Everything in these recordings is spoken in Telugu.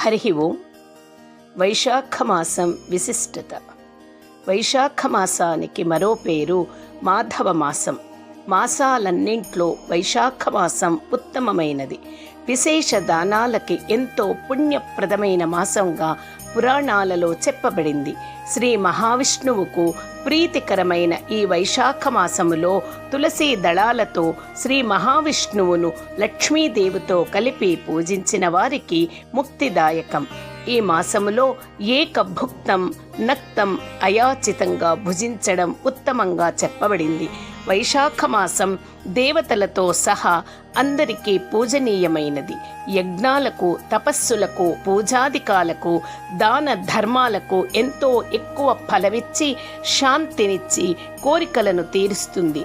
హరి ఓం. వైశాఖమాసం విశిష్టత. వైశాఖమాసానికి మరో పేరు మాధవ మాసం. మాసాలన్నింట్లో వైశాఖమాసం ఉత్తమమైనది. విశేష దానాలకి ఎంతో పుణ్యప్రదమైన మాసంగా పురాణాలలో చెప్పబడింది. శ్రీ మహావిష్ణువుకు ప్రీతికరమైన ఈ వైశాఖ మాసములో తులసీ దళాలతో శ్రీ మహావిష్ణువును లక్ష్మీదేవితో కలిపి పూజించిన వారికి ముక్తిదాయకం. ఈ మాసములో ఏకభుక్తం నక్తం అయాచితంగా భుజించడం ఉత్తమంగా చెప్పబడింది. వైశాఖ మాసం దేవతలతో సహా అందరికీ పూజనీయమైనది. యజ్ఞాలకు, తపస్సులకు, పూజాదికాలకు, దాన ధర్మాలకు ఎంతో ఎక్కువ ఫలమిచ్చి శాంతినిచ్చి కోరికలను తీరుస్తుంది.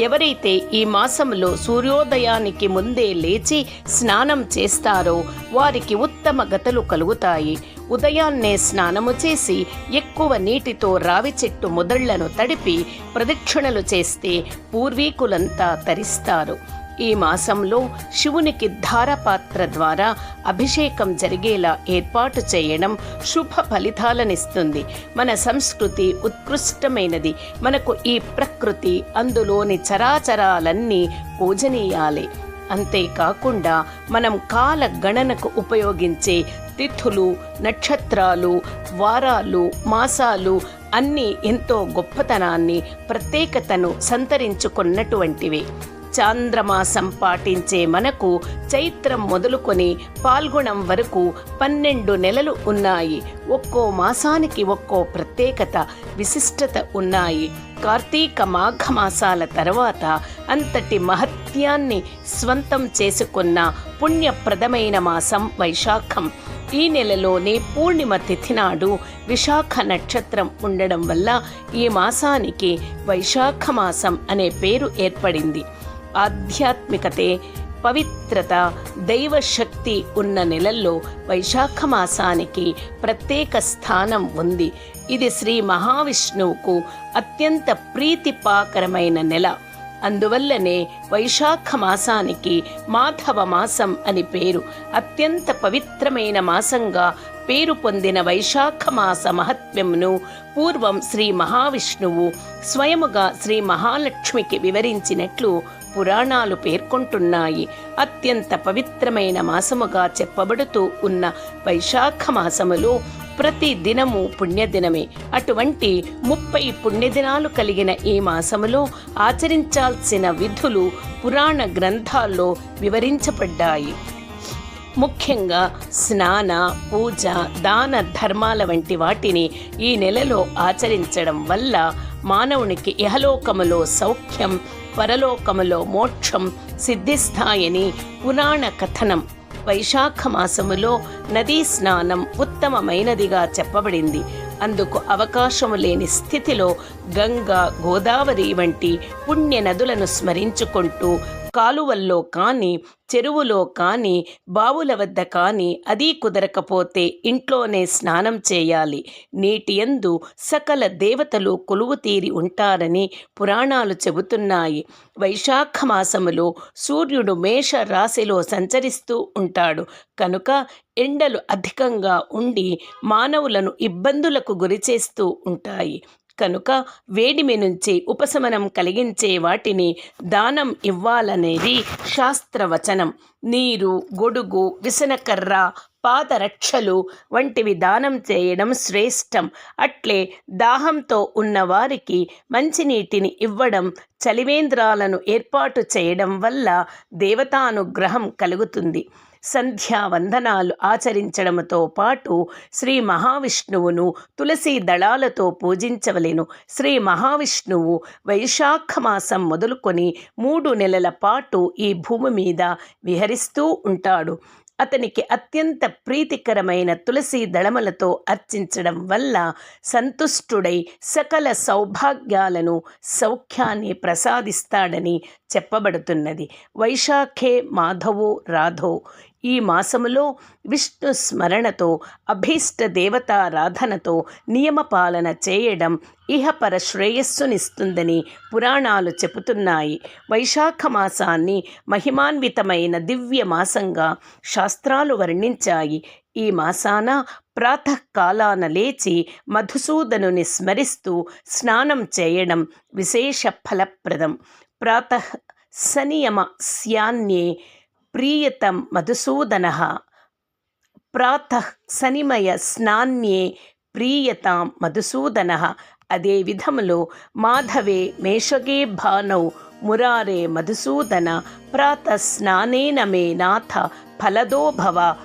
ఎవరైతే ఈ మాసంలో సూర్యోదయానికి ముందే లేచి స్నానం చేస్తారో వారికి ఉత్తమ గతులు కలుగుతాయి. ఉదయాన్నే స్నానము చేసి ఎక్కువ నీటితో రావి చెట్టు మొదళ్లను తడిపి ప్రదక్షిణలు చేస్తే పూర్వీకులంతా తరిస్తారు. ఈ మాసంలో శివునికి ధారపాత్ర ద్వారా అభిషేకం జరిగేలా ఏర్పాటు చేయడం శుభ ఫలితాలనిస్తుంది. మన సంస్కృతి ఉత్కృష్టమైనది. మనకు ఈ ప్రకృతి, అందులోని చరాచరాలన్నీ పూజనీయాలే. అంతేకాకుండా మనం కాల గణనకు ఉపయోగించే తిథులు, నక్షత్రాలు, వారాలు, మాసాలు అన్నీ ఎంతో గొప్పతనాన్ని, ప్రత్యేకతను సంతరించుకున్నటువంటివి. చాంద్రమాసం పాటించే మనకు చైత్రం మొదలుకొని పాల్గొనం వరకు 12 నెలలు ఉన్నాయి. ఒక్కో మాసానికి ఒక్కో ప్రత్యేకత, విశిష్టత ఉన్నాయి. కార్తీక మాఘ మాసాల తర్వాత అంతటి మహత్యాన్ని స్వంతం చేసుకున్న పుణ్యప్రదమైన మాసం వైశాఖం. ఈ నెలలోనే పూర్ణిమ తిథి నాడు విశాఖ నక్షత్రం ఉండడం వల్ల ఈ మాసానికి వైశాఖ మాసం అనే పేరు ఏర్పడింది. ఆధ్యాత్మికతే, పవిత్రత, దైవశక్తి ఉన్న నెలల్లో వైశాఖ మాసానికి ప్రత్యేక స్థానం ఉంది. ఇది శ్రీ మహావిష్ణువుకు అత్యంత ప్రీతిపాకరమైన నెల. అందువల్లనే వైశాఖ మాసానికి మాధవ మాసం అని పేరు. అత్యంత పవిత్రమైన మాసంగా పేరు పొందిన వైశాఖ మాస మహత్మ్యమును పూర్వం శ్రీ మహావిష్ణువు స్వయముగా శ్రీ మహాలక్ష్మికి వివరించినట్లు పురాణాలు పేర్కొంటున్నాయి. అత్యంత పవిత్రమైన మాసముగా చెప్పబడుతూ ఉన్న వైశాఖ మాసములో ప్రతి దినము పుణ్యదినమే. అటువంటి 30 పుణ్యదినాలు కలిగిన ఈ మాసములో ఆచరించాల్సిన విధులు పురాణ గ్రంథాల్లో వివరించబడ్డాయి. ముఖ్యంగా స్నాన, పూజ, దాన ధర్మాల వంటి వాటిని ఈ నెలలో ఆచరించడం వల్ల మానవునికి ఇహలోకములో సౌఖ్యం, పరలోకములో మోక్షం సిద్ధిస్తాయని పురాణ కథనం. వైశాఖ మాసములో నదీ స్నానం ఉత్తమమైనదిగా చెప్పబడింది. అందుకు అవకాశము లేని స్థితిలో గంగా, గోదావరి వంటి పుణ్య నదులను స్మరించుకుంటూ కాలువల్లో కానీ, చెరువులో కానీ, బావుల వద్ద కానీ, అదీ కుదరకపోతే ఇంట్లోనే స్నానం చేయాలి. నీటి యందు సకల దేవతలు కొలువు తీరి ఉంటారని పురాణాలు చెబుతున్నాయి. వైశాఖ మాసములో సూర్యుడు మేష రాశిలో సంచరిస్తూ ఉంటాడు కనుక ఎండలు అధికంగా ఉండి మానవులను ఇబ్బందులకు గురిచేస్తూ ఉంటాయి. కనుక వేడిమి నుంచి ఉపశమనం కలిగించే వాటిని దానం ఇవ్వాలనేది శాస్త్రవచనం. నీరు, గొడుగు, విసనకర్ర, పాదరక్షలు వంటివి దానం చేయడం శ్రేష్టం. అట్లే దాహంతో ఉన్నవారికి మంచినీటిని ఇవ్వడం, చలివేంద్రాలను ఏర్పాటు చేయడం వల్ల దేవతానుగ్రహం కలుగుతుంది. సంధ్యావందనాలు ఆచరించడంతో పాటు శ్రీ మహావిష్ణువును తులసీ దళాలతో పూజించవలెను. శ్రీ మహావిష్ణువు వైశాఖ మాసం మొదలుకొని 3 నెలల పాటు ఈ భూమి మీద విహరిస్తూ ఉంటాడు. అతనికి అత్యంత ప్రీతికరమైన తులసీ దళములతో అర్చించడం వల్ల సంతుష్టుడై సకల సౌభాగ్యాలను, సౌఖ్యాన్ని ప్రసాదిస్తాడని చెప్పబడుతున్నది. వైశాఖే మాధవో రాధో. ఈ మాసములో విష్ణు స్మరణతో, అభీష్ట దేవతారాధనతో నియమపాలన చేయడం ఇహపర శ్రేయస్సునిస్తుందని పురాణాలు చెబుతున్నాయి. వైశాఖ మాసాన్ని మహిమాన్వితమైన దివ్య మాసంగా శాస్త్రాలు వర్ణించాయి. ఈ మాసాన ప్రాతకాలాన లేచి మధుసూదనుని స్మరిస్తూ స్నానం చేయడం విశేష ఫలప్రదం. ప్రాతః సనియమస్యాన్యే ప్రీయతం మధుసూదనః. ప్రాతః సనిమయ స్నాన్యే ప్రీయతాం మధుసూదనః. అదే విధములో మాధవే మేషగే భానౌ మురారే మధుసూదన ప్రాతః స్నానేన మే నాథ ఫలదో భవ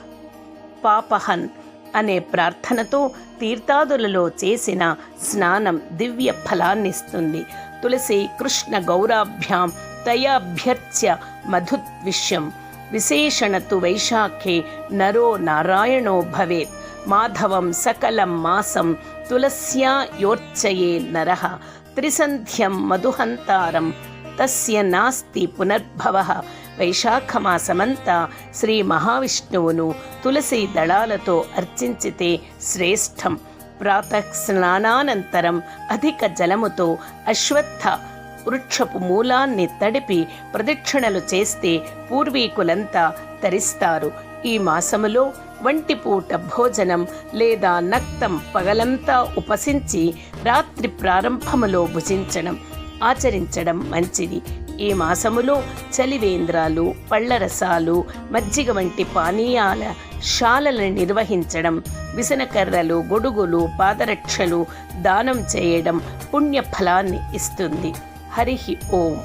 పాపహన్ అనే ప్రార్థనతో తీర్థాదులలో చేసిన స్నానం దివ్య ఫలాన్నిస్తుంది. తులసి కృష్ణ గౌరాభ్యాం తయాభ్యర్చ్య మధుద్విష్యం. విశేషణతు వైశాఖే నరో నారాయణో భవేత్. మాధవం సకలం మాసం తులస్యా యోర్చయే నరః. త్రిసంధ్యం మధుహంతారం తస్య నాస్తి పునర్భవః. వైశాఖమాసమంతా శ్రీ మహావిష్ణువును తులసి దళాలతో అర్చించితే శ్రేష్టం. ప్రాతః స్నానానంతరం అధిక జలముతో అశ్వత్థ వృక్షపు మూలాన్ని తడిపి ప్రదక్షిణలు చేస్తే పూర్వీకులంతా తరిస్తారు. ఈ మాసములో వంటిపూట భోజనం లేదా నక్తం పగలంతా ఉపసించి రాత్రి ప్రారంభములో భుజించడం ఆచరించడం మంచిది. ఈ మాసములో చలివేంద్రాలు, పళ్ళరసాలు, మజ్జిగ వంటి పానీయాల శాలలను నిర్వహించడం, విసనకర్రలు, గొడుగులు, పాదరక్షలు దానం చేయడం పుణ్యఫలాన్ని ఇస్తుంది. హరి ఓం.